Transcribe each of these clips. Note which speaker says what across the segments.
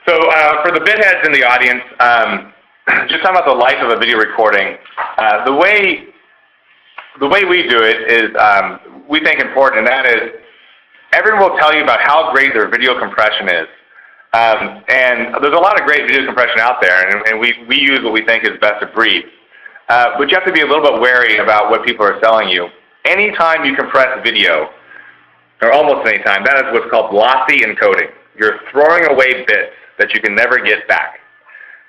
Speaker 1: For the bit heads in the audience, just talking about the life of a video recording, the way we do it is we think important, and that is everyone will tell you about how great their video compression is. And there's a lot of great video compression out there, and we use what we think is best of breed. But you have to be a little bit wary about what people are selling you. Anytime you compress video, or almost any time, that is what's called lossy encoding. You're throwing away bits that you can never get back.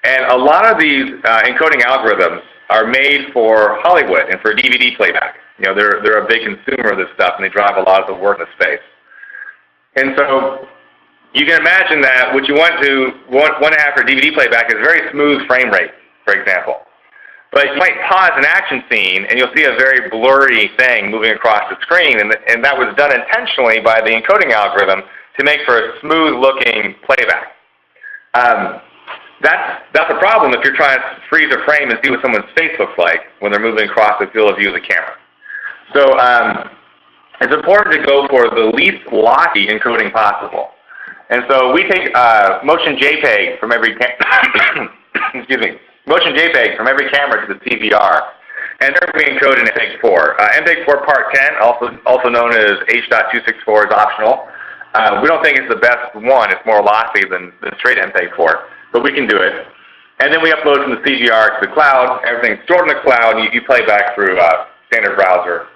Speaker 1: And a lot of these encoding algorithms are made for Hollywood and for DVD playback. You know, they're a big consumer of this stuff, and they drive a lot of the work in the space. And so you can imagine that what you want to have for DVD playback is very smooth frame rate, for example. But you might pause an action scene, and you'll see a very blurry thing moving across the screen, and that was done intentionally by the encoding algorithm to make for a smooth-looking playback. That's a problem if you're trying to freeze a frame and see what someone's face looks like when they're moving across the field of view of the camera. So it's important to go for the least lossy encoding possible. And so we take motion JPEG from every excuse me, motion JPEG from every camera to the CVR, and there we encode in MPEG-4. MPEG-4 Part 10, also known as H.264, is optional. We don't think it's the best one. It's more lossy than straight MPEG-4, but we can do it. And then we upload from the CVR to the cloud. Everything's stored in the cloud, and you play back through standard browser